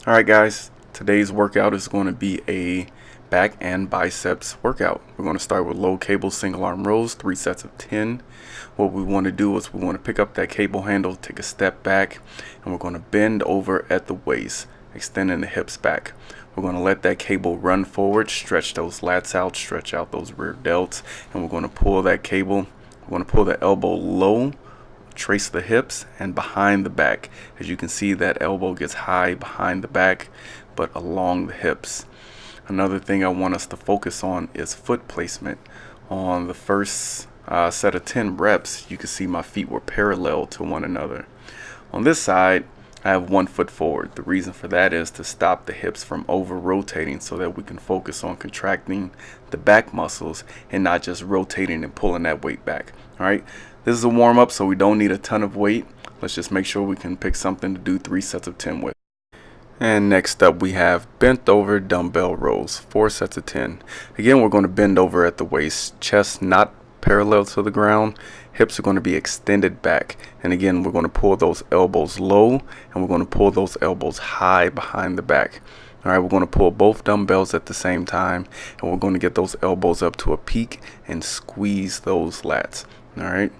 Alright guys, today's workout is going to be a back and biceps workout. We're going to start with low cable single arm rows, 3 sets of 10. What we want to do is we want to pick up that cable handle, take a step back, and we're going to bend over at the waist, extending the hips back. We're going to let that cable run forward, stretch those lats out, stretch out those rear delts, and we're going to pull that cable. We're going to pull the elbow low, trace the hips and behind the back. As you can see, that elbow gets high behind the back but along the hips. Another thing I want us to focus on is foot placement. On the first set of 10 reps, you can see my feet were parallel to one another. On this side, I have one foot forward. The reason for that is to stop the hips from over rotating so that we can focus on contracting the back muscles and not just rotating and pulling that weight back. Alright, this is a warm up, so we don't need a ton of weight. Let's just make sure we can pick something to do 3 sets of 10 with. And next up we have bent over dumbbell rows, 4 sets of 10. Again, we're going to bend over at the waist, chest not parallel to the ground, hips are going to be extended back, and again we're going to pull those elbows low and we're going to pull those elbows high behind the back. Alright, we're going to pull both dumbbells at the same time, and we're going to get those elbows up to a peak and squeeze those lats. Alright,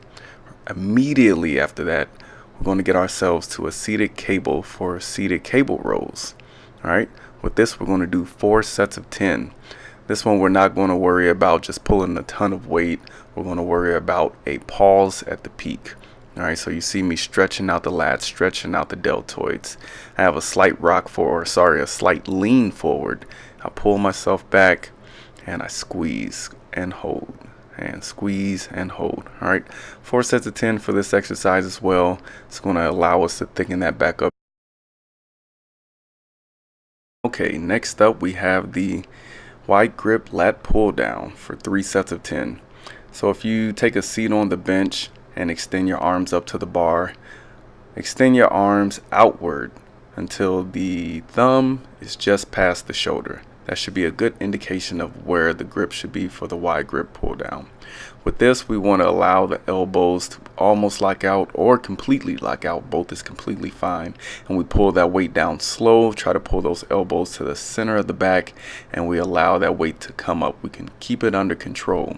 immediately after that we're going to get ourselves to a seated cable for seated cable rows. Alright, with this we're going to do 4 sets of 10. This one we're not going to worry about just pulling a ton of weight. We're going to worry about a pause at the peak. Alright, so you see me stretching out the lats, stretching out the deltoids. I have a slight a slight lean forward. I pull myself back and I squeeze and hold and squeeze and hold. Alright, 4 sets of 10 for this exercise as well. It's going to allow us to thicken that back up. Okay, next up we have the wide grip lat pull down for 3 sets of 10. So if you take a seat on the bench and extend your arms up to the bar, extend your arms outward until the thumb is just past the shoulder. That should be a good indication of where the grip should be for the wide grip pull down. With this, we want to allow the elbows to almost lock out or completely lock out. Both is completely fine. And we pull that weight down slow, try to pull those elbows to the center of the back, and we allow that weight to come up. We can keep it under control.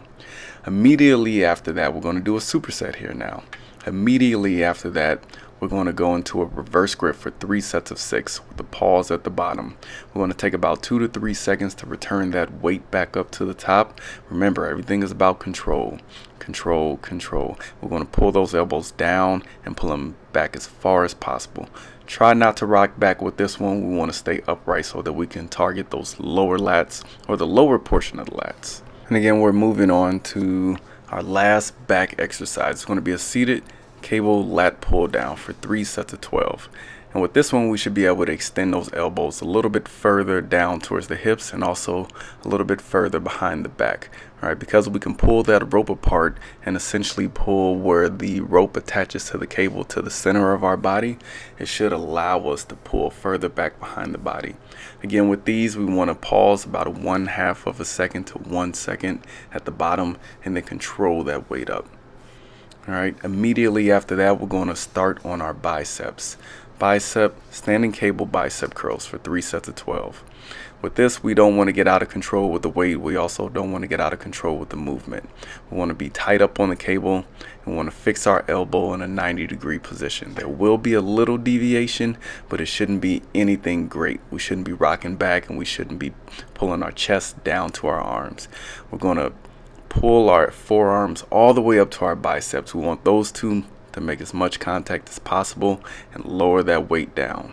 Immediately after that, we're going to do a superset here now. Immediately after that, we're going to go into a reverse grip for 3 sets of 6 with a pause at the bottom. We're going to take about 2 to 3 seconds to return that weight back up to the top. Remember, everything is about control. Control, control. We're going to pull those elbows down and pull them back as far as possible. Try not to rock back with this one. We want to stay upright so that we can target those lower lats or the lower portion of the lats. And again, we're moving on to our last back exercise. It's going to be a seated cable lat pull down for 3 sets of 12. And with this one, we should be able to extend those elbows a little bit further down towards the hips and also a little bit further behind the back. All right, because we can pull that rope apart and essentially pull where the rope attaches to the cable to the center of our body, it should allow us to pull further back behind the body. Again, with these, we want to pause about a 1/2 of a second to 1 second at the bottom and then control that weight up. Alright, immediately after that, we're going to start on our biceps. Standing cable bicep curls for 3 sets of 12. With this, we don't want to get out of control with the weight. We also don't want to get out of control with the movement. We want to be tight up on the cable and want to fix our elbow in a 90-degree position. There will be a little deviation, but it shouldn't be anything great. We shouldn't be rocking back and we shouldn't be pulling our chest down to our arms. We're going to pull our forearms all the way up to our biceps. We want those two to make as much contact as possible and lower that weight down.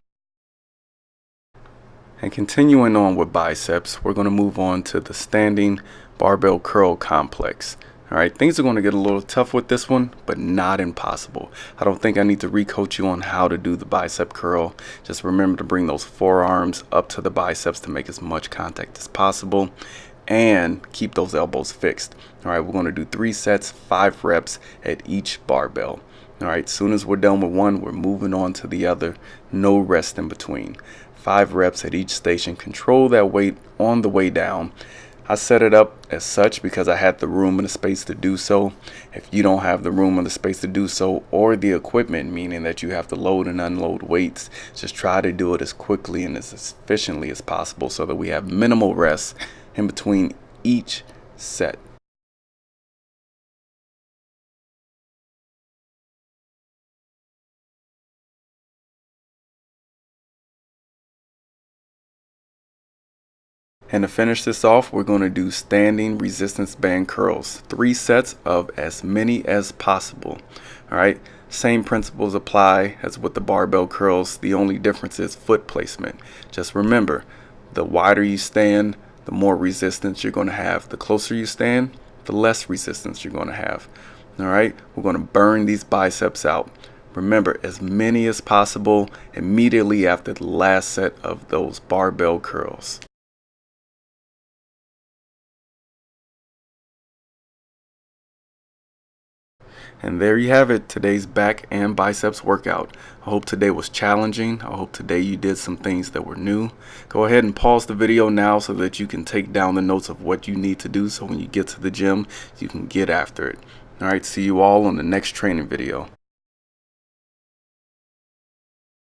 And continuing on with biceps, we're going to move on to the standing barbell curl complex. Alright, things are going to get a little tough with this one, but not impossible. I don't think I need to re-coach you on how to do the bicep curl. Just remember to bring those forearms up to the biceps to make as much contact as possible and keep those elbows fixed. Alright, we're going to do 3 sets, 5 reps at each barbell. Alright, soon as we're done with one, we're moving on to the other. No rest in between. 5 reps at each station. Control that weight on the way down. I set it up as such because I had the room and the space to do so. If you don't have the room or the space to do so, or the equipment, meaning that you have to load and unload weights, just try to do it as quickly and as efficiently as possible so that we have minimal rest in between each set. And to finish this off, we're going to do standing resistance band curls, 3 sets of as many as possible. All right, same principles apply as with the barbell curls. The only difference is foot placement. Just remember, the wider you stand, the more resistance you're going to have. The closer you stand, the less resistance you're going to have. All right, we're going to burn these biceps out. Remember, as many as possible immediately after the last set of those barbell curls. And there you have it, today's back and biceps workout. I hope today was challenging. I hope today you did some things that were new. Go ahead and pause the video now so that you can take down the notes of what you need to do so when you get to the gym, you can get after it. All right, see you all on the next training video.